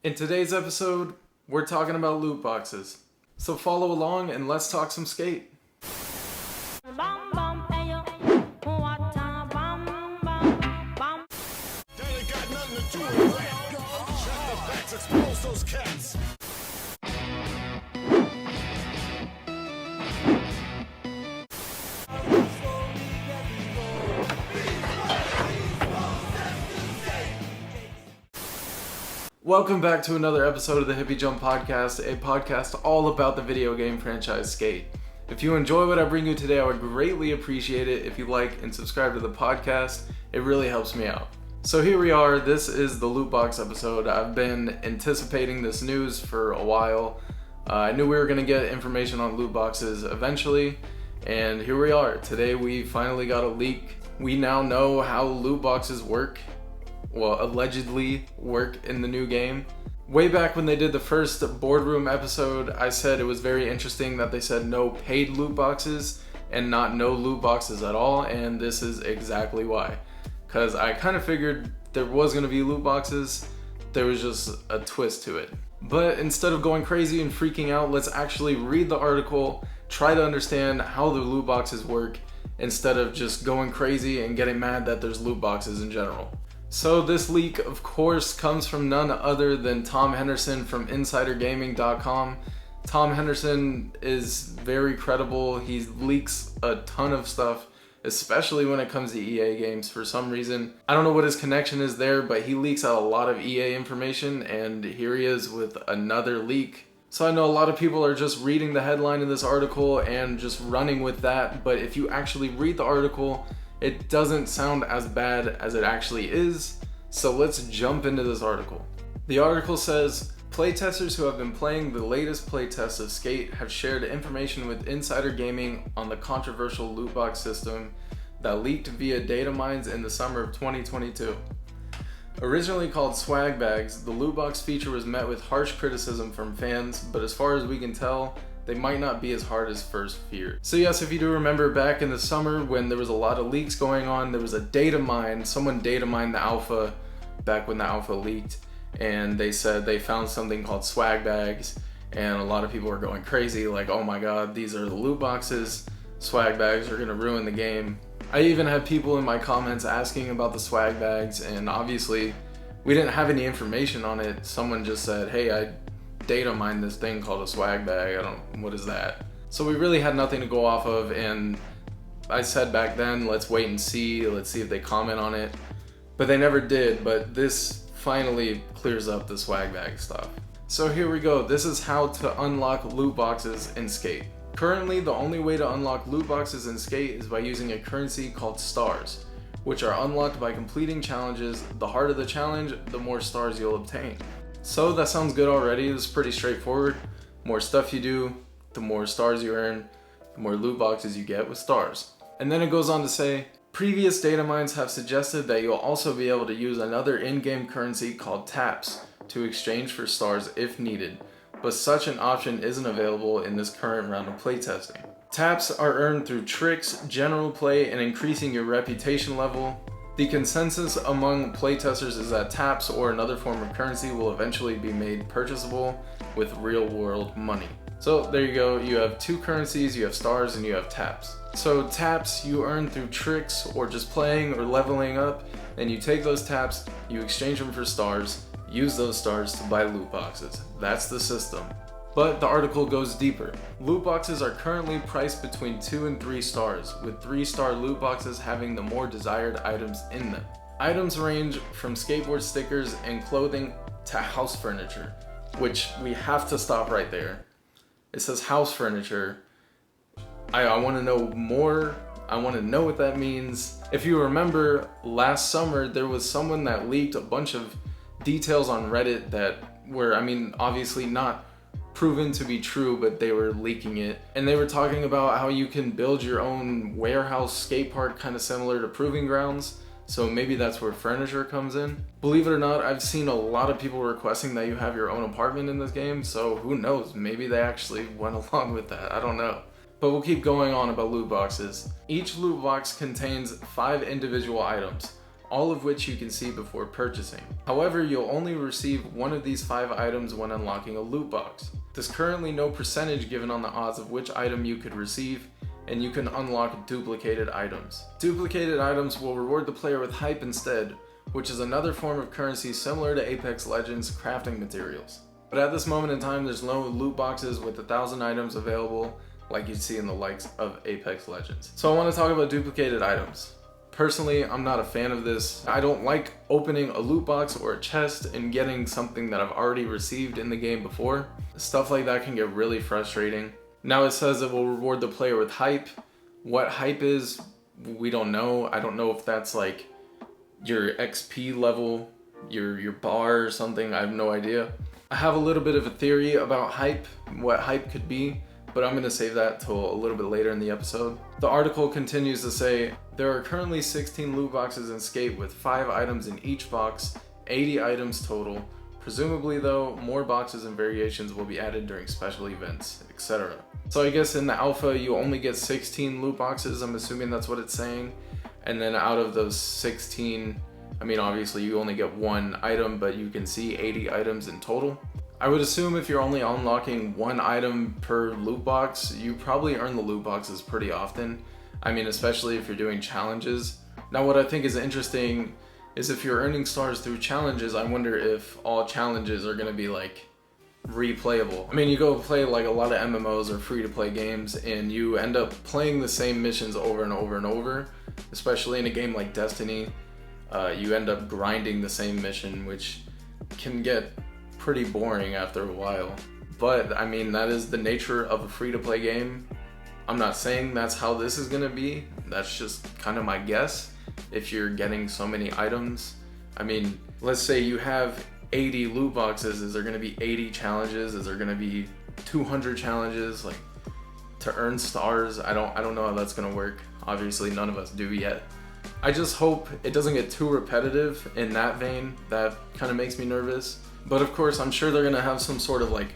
In today's episode, we're talking about loot boxes. So follow along and let's talk some skate. Welcome back to another episode of the Hippy Jump Podcast, a podcast all about the video game franchise Skate. If you enjoy what I bring you today, I would greatly appreciate it if you like and subscribe to the podcast. It really helps me out. So here we are, this is the loot box episode. I've been anticipating this news for a while. I knew we were going to get information on loot boxes eventually, and here we are. Today we finally got a leak. We now know how loot boxes work. Well, allegedly work in the new game. Way back when they did the first boardroom episode, I said it was very interesting that they said no paid loot boxes and not no loot boxes at all, and this is exactly why. Because I kind of figured there was going to be loot boxes, there was just a twist to it. But instead of going crazy and freaking out, let's actually read the article, try to understand how the loot boxes work, instead of just going crazy and getting mad that there's loot boxes in general. So this leak, of course, comes from none other than Tom Henderson from InsiderGaming.com. Tom Henderson is very credible. He leaks a ton of stuff, especially when it comes to EA games for some reason. I don't know what his connection is there, but he leaks out a lot of EA information, and here he is with another leak. So I know a lot of people are just reading the headline in this article and just running with that, but if you actually read the article, it doesn't sound as bad as it actually is, so let's jump into this article. The article says, playtesters who have been playing the latest playtest of Skate have shared information with Insider Gaming on the controversial loot box system that leaked via data mines in the summer of 2022. Originally called swag bags, the loot box feature was met with harsh criticism from fans, but as far as we can tell, they might not be as hard as first feared. So yes, if you do remember back in the summer when there was a lot of leaks going on, there was a data mine. Someone data mined the alpha back when the alpha leaked, and they said they found something called swag bags, and a lot of people were going crazy like, oh my god, these are the loot boxes. Swag bags are gonna ruin the game. I even had people in my comments asking about the swag bags, and obviously we didn't have any information on it. Someone just said, hey, I data mine this thing called a swag bag. What is that? So we really had nothing to go off of, and I said back then, let's wait and see, let's see if they comment on it. But they never did, but this finally clears up the swag bag stuff. So here we go. This is how to unlock loot boxes in Skate. Currently, the only way to unlock loot boxes in Skate is by using a currency called stars, which are unlocked by completing challenges. The harder the challenge, the more stars you'll obtain. So that sounds good already. It's pretty straightforward. More stuff you do, the more stars you earn, the more loot boxes you get with stars. And then it goes on to say, previous data mines have suggested that you'll also be able to use another in-game currency called taps to exchange for stars if needed, but such an option isn't available in this current round of playtesting. Taps are earned through tricks, general play, and increasing your reputation level. The consensus among playtesters is that taps or another form of currency will eventually be made purchasable with real-world money. So there you go, you have two currencies, you have stars and you have taps. So taps you earn through tricks or just playing or leveling up, and you take those taps, you exchange them for stars, use those stars to buy loot boxes. That's the system. But the article goes deeper. Loot boxes are currently priced between 2 and 3 stars, with 3-star loot boxes having the more desired items in them. Items range from skateboard stickers and clothing to house furniture, which we have to stop right there. It says house furniture. I want to know more. I want to know what that means. If you remember, last summer there was someone that leaked a bunch of details on Reddit that were, obviously not proven to be true, but they were leaking it, and they were talking about how you can build your own warehouse skate park, kind of similar to Proving Grounds. So maybe that's where furniture comes in. Believe it or not, I've seen a lot of people requesting that you have your own apartment in this game, so who knows, maybe they actually went along with that, I don't know. But we'll keep going on about loot boxes. Each loot box contains 5 individual items. all of which you can see before purchasing. However, you'll only receive one of these 5 items when unlocking a loot box. There's currently no percentage given on the odds of which item you could receive, and you can unlock duplicated items. Duplicated items will reward the player with hype instead, which is another form of currency similar to Apex Legends crafting materials. But at this moment in time, there's no loot boxes with 1,000 items available like you'd see in the likes of Apex Legends. So I want to talk about duplicated items. Personally, I'm not a fan of this. I don't like opening a loot box or a chest and getting something that I've already received in the game before. Stuff like that can get really frustrating. Now it says it will reward the player with hype. What hype is, we don't know. I don't know if that's like your XP level, your bar or something. I have no idea. I have a little bit of a theory about hype, what hype could be, but I'm gonna save that till a little bit later in the episode. The article continues to say, there are currently 16 loot boxes in Skate with 5 items in each box, 80 items total. Presumably though, more boxes and variations will be added during special events, etc. So I guess in the alpha, you only get 16 loot boxes, I'm assuming that's what it's saying. And then out of those 16, I mean, obviously you only get 1 item, but you can see 80 items in total. I would assume if you're only unlocking 1 item per loot box, you probably earn the loot boxes pretty often. I mean, especially if you're doing challenges. Now, what I think is interesting is if you're earning stars through challenges, I wonder if all challenges are gonna be like replayable. I mean, you go play like a lot of MMOs or free-to-play games and you end up playing the same missions over and over and over, especially in a game like Destiny. You end up grinding the same mission, which can get pretty boring after a while. But I mean, that is the nature of a free-to-play game. I'm not saying that's how this is gonna be. That's just kind of my guess. If you're getting so many items, I mean, let's say you have 80 loot boxes. Is there gonna be 80 challenges? Is there gonna be 200 challenges like to earn stars? I don't know how that's gonna work. Obviously, none of us do yet. I just hope it doesn't get too repetitive in that vein. That kind of makes me nervous. But of course, I'm sure they're gonna have some sort of like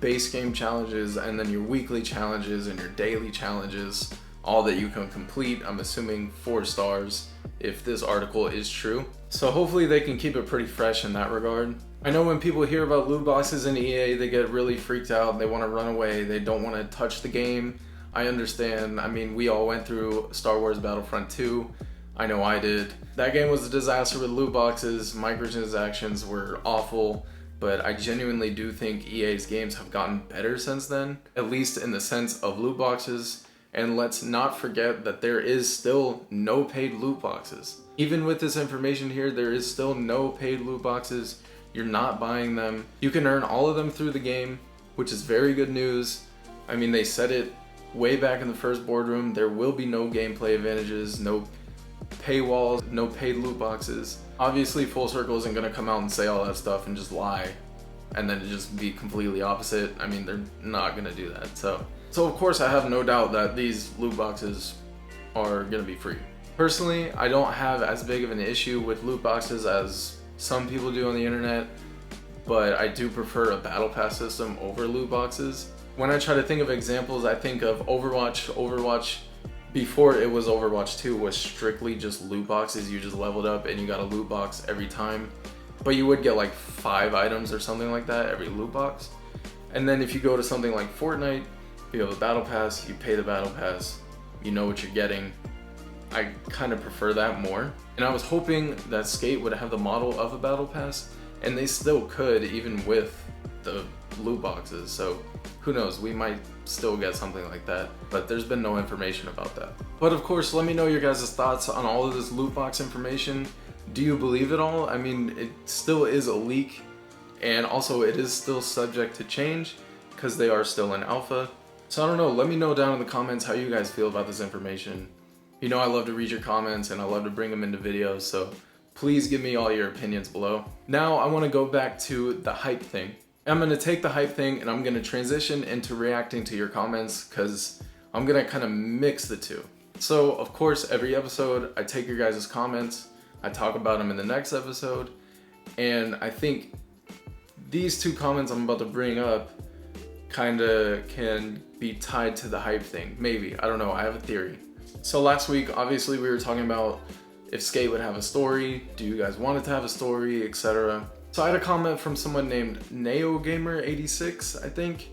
base game challenges and then your weekly challenges and your daily challenges, all that you can complete. I'm assuming 4 stars if this article is true. So hopefully they can keep it pretty fresh in that regard. I know when people hear about loot boxes in EA, they get really freaked out. They want to run away. They don't want to touch the game. I understand. I mean, we all went through Star Wars Battlefront 2. I know I did. That game was a disaster with loot boxes. Microtransactions were awful, but I genuinely do think EA's games have gotten better since then, at least in the sense of loot boxes. And let's not forget that there is still no paid loot boxes. Even with this information here, there is still no paid loot boxes. You're not buying them. You can earn all of them through the game, which is very good news. I mean, they said it way back in the first boardroom. There will be no gameplay advantages, no paywalls, no paid loot boxes. Obviously, Full Circle isn't gonna come out and say all that stuff and just lie and then just be completely opposite. I mean, they're not gonna do that. So of course I have no doubt that these loot boxes are gonna be free. Personally, I don't have as big of an issue with loot boxes as some people do on the internet, but I do prefer a battle pass system over loot boxes. When I try to think of examples, I think of Overwatch. Overwatch, before it was Overwatch 2, was strictly just loot boxes. You just leveled up and you got a loot box every time, but you would get like 5 items or something like that every loot box. And then if you go to something like Fortnite, you have a battle pass, you pay the battle pass, you know what you're getting. I kind of prefer that more. And I was hoping that Skate would have the model of a battle pass, and they still could even with the loot boxes. So who knows, we might still get something like that, but there's been no information about that. But of course, let me know your guys' thoughts on all of this loot box information. Do you believe it all? I mean, it still is a leak, and also it is still subject to change because they are still in alpha. So I don't know, let me know down in the comments how you guys feel about this information. You know I love to read your comments and I love to bring them into videos, so please give me all your opinions below. Now I want to go back to the hype thing. I'm going to take the hype thing and I'm going to transition into reacting to your comments because I'm going to kind of mix the two. So of course every episode I take your guys' comments, I talk about them in the next episode, and I think these 2 comments I'm about to bring up kind of can be tied to the hype thing. Maybe, I don't know, I have a theory. So last week, obviously we were talking about if Skate would have a story, do you guys want it to have a story, etc. So I had a comment from someone named NeoGamer86, I think,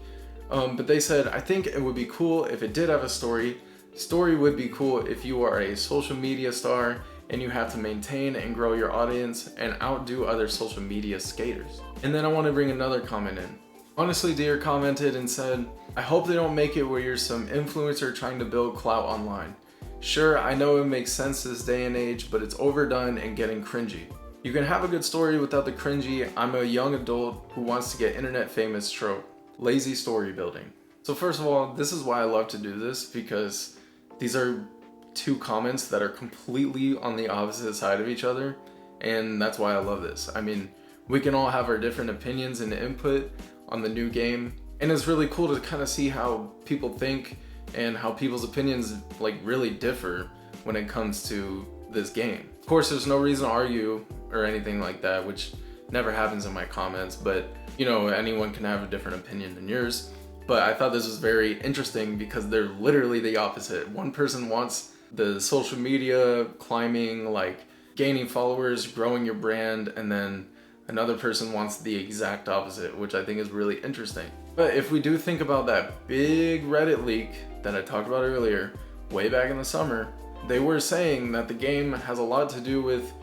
but they said, I think it would be cool if it did have a story. Story would be cool if you are a social media star and you have to maintain and grow your audience and outdo other social media skaters. And then I want to bring another comment in. Honestly, Deer commented and said, I hope they don't make it where you're some influencer trying to build clout online. Sure, I know it makes sense this day and age, but it's overdone and getting cringy. You can have a good story without the cringy, I'm a young adult who wants to get internet famous trope. Lazy story building. So first of all, this is why I love to do this, because these are two comments that are completely on the opposite side of each other, and that's why I love this. I mean, we can all have our different opinions and input on the new game, and it's really cool to kind of see how people think and how people's opinions like really differ when it comes to this game. Of course, there's no reason to argue or anything like that, which never happens in my comments, but you know, anyone can have a different opinion than yours. But I thought this was very interesting because they're literally the opposite. One person wants the social media climbing, like gaining followers, growing your brand, and then another person wants the exact opposite, which I think is really interesting. But if we do think about that big Reddit leak that I talked about earlier, way back in the summer, they were saying that the game has a lot to do with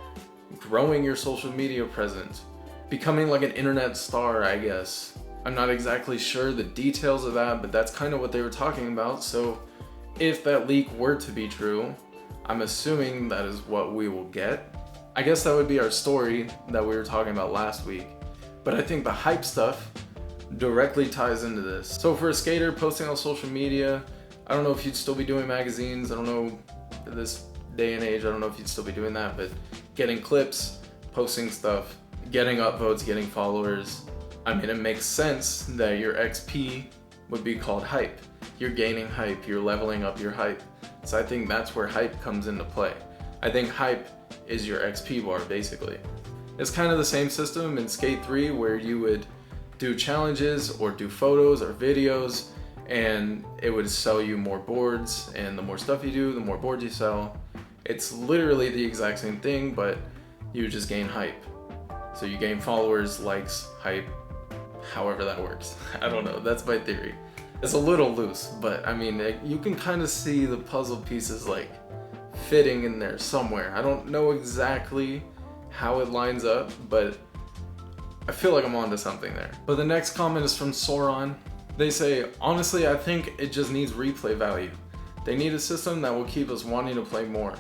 growing your social media presence, becoming like an internet star, I guess. I'm not exactly sure the details of that, but that's kind of what they were talking about. So if that leak were to be true, I'm assuming that is what we will get. I guess that would be our story that we were talking about last week. But I think the hype stuff directly ties into this. So for a skater posting on social media, I don't know if you'd still be doing magazines. I don't know, this day and age, I don't know if you'd still be doing that, but getting clips, posting stuff, getting upvotes, getting followers. I mean, it makes sense that your XP would be called hype. You're gaining hype, you're leveling up your hype. So I think that's where hype comes into play. I think hype is your XP bar, basically. It's kind of the same system in Skate 3 where you would do challenges or do photos or videos, and it would sell you more boards, and the more stuff you do, the more boards you sell. It's literally the exact same thing, but you just gain hype. So you gain followers, likes, hype, however that works. I don't know, that's my theory. It's a little loose, but I mean, you can kind of see the puzzle pieces like fitting in there somewhere. I don't know exactly how it lines up, but I feel like I'm onto something there. But the next comment is from Sauron. They say, honestly, I think it just needs replay value. They need a system that will keep us wanting to play more.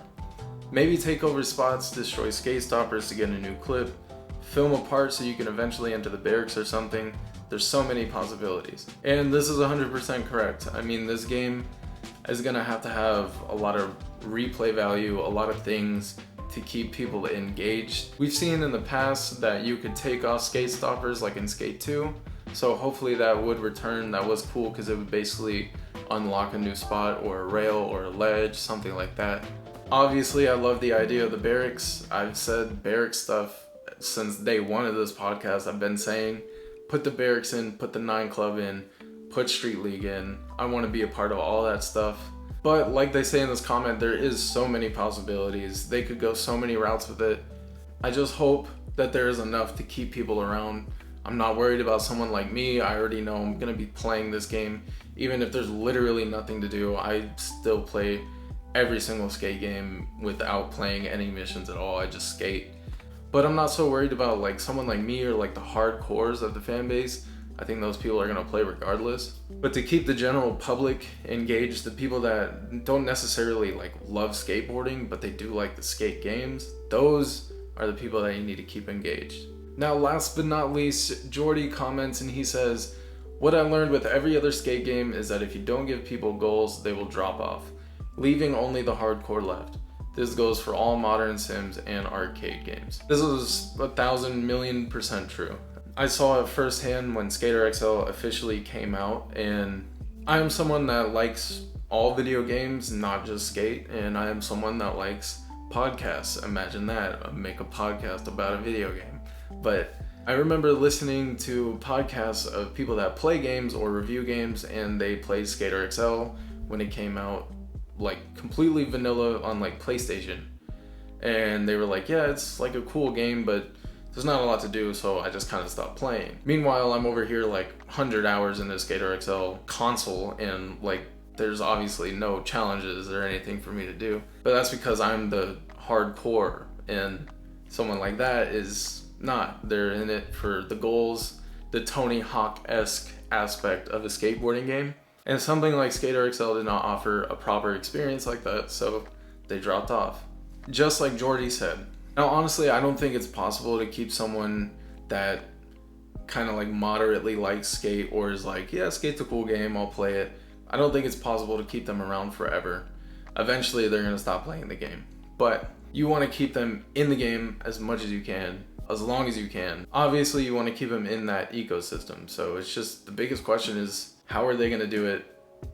Maybe take over spots, destroy skate stoppers to get a new clip, film a part so you can eventually enter the barracks or something. There's so many possibilities. And this is 100% correct. I mean, this game is gonna have to have a lot of replay value, a lot of things to keep people engaged. We've seen in the past that you could take off skate stoppers like in Skate 2. So hopefully that would return. That was cool because it would basically unlock a new spot or a rail or a ledge, something like that. Obviously, I love the idea of the barracks. I've said barracks stuff since day one of this podcast. I've been saying, put the barracks in, put the 9 Club in, put Street League in. I want to be a part of all that stuff. But like they say in this comment, there is so many possibilities. They could go so many routes with it. I just hope that there is enough to keep people around. I'm not worried about someone like me. I already know I'm going to be playing this game. Even if there's literally nothing to do, I still play every single skate game without playing any missions at all. I just skate. But I'm not so worried about like someone like me or like the hardcores of the fan base. I think those people are going to play regardless. But to keep the general public engaged, the people that don't necessarily like love skateboarding, but they do like the skate games, those are the people that you need to keep engaged. Now, last but not least, Jordy comments and he says, what I learned with every other skate game is that if you don't give people goals, they will drop off, leaving only the hardcore left. This goes for all modern sims and arcade games. This is 1,000,000,000% true. I saw it firsthand when Skater XL officially came out, and I am someone that likes all video games, not just skate, and I am someone that likes podcasts. Imagine that, make a podcast about a video game. But I remember listening to podcasts of people that play games or review games, and they played Skater XL when it came out, like completely vanilla on like PlayStation. and they were like, yeah, it's like a cool game, but there's not a lot to do, so I just kind of stopped playing. Meanwhile, I'm over here like 100 hours in this Skater XL console, and like there's obviously no challenges or anything for me to do. But that's because I'm the hardcore, and someone like that is not. They're in it for the goals, the Tony Hawk-esque aspect of a skateboarding game. And something like Skater XL did not offer a proper experience like that, so they dropped off. Just like Jordy said. Now, honestly, I don't think it's possible to keep someone that kind of like moderately likes skate or is like, yeah, skate's a cool game, I'll play it. I don't think it's possible to keep them around forever. Eventually, they're going to stop playing the game. But you want to keep them in the game as much as you can, as long as you can. Obviously, you want to keep them in that ecosystem. So it's just, the biggest question is, how are they going to do it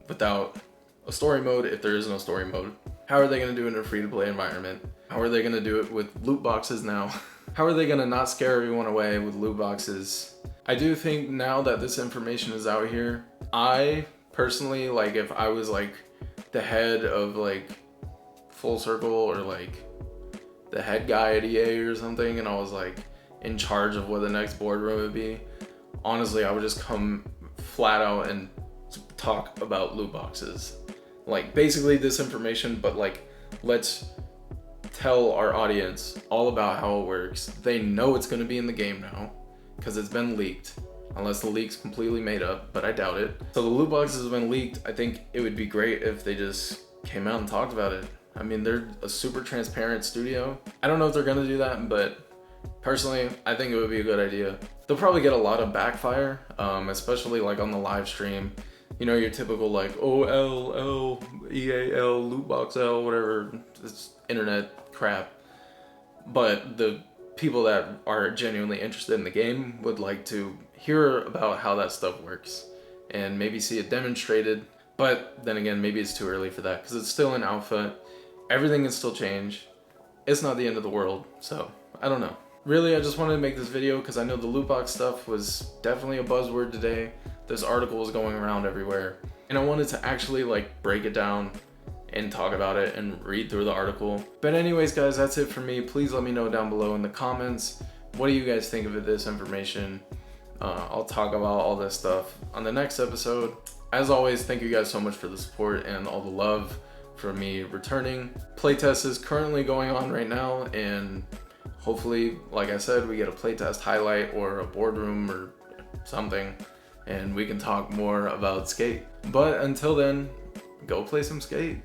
without a story mode if there is no story mode? How are they going to do it in a free-to-play environment? How are they going to do it with loot boxes now? How are they going to not scare everyone away with loot boxes? I do think now that this information is out here, I personally, like if I was like the head of like Full Circle or like the head guy at EA or something, and I was like in charge of what the next boardroom would be, honestly, I would just come flat out and talk about loot boxes. Like basically this information, but like let's tell our audience all about how it works. They know it's going to be in the game now because it's been leaked, unless the leak's completely made up, but I doubt it. So the loot boxes have been leaked. I think it would be great if they just came out and talked about it. I mean, they're a super transparent studio. I don't know if they're going to do that, but personally, I think it would be a good idea. They'll probably get a lot of backfire, especially like on the live stream. You know, your typical like OLL, EAL, lootbox L, whatever, it's internet crap. But the people that are genuinely interested in the game would like to hear about how that stuff works and maybe see it demonstrated. But then again, maybe it's too early for that because it's still in alpha. Everything can still change. It's not the end of the world, so I don't know. Really, I just wanted to make this video because I know the loot box stuff was definitely a buzzword today. This article was going around everywhere, and I wanted to actually like break it down and talk about it and read through the article. But anyways, guys, that's it for me. Please let me know down below in the comments, what do you guys think of this information? I'll talk about all this stuff on the next episode. As always, thank you guys so much for the support and all the love for me returning. Playtest is currently going on right now, and hopefully, like I said, we get a playtest highlight or a boardroom or something, and we can talk more about skate. But until then, go play some skate.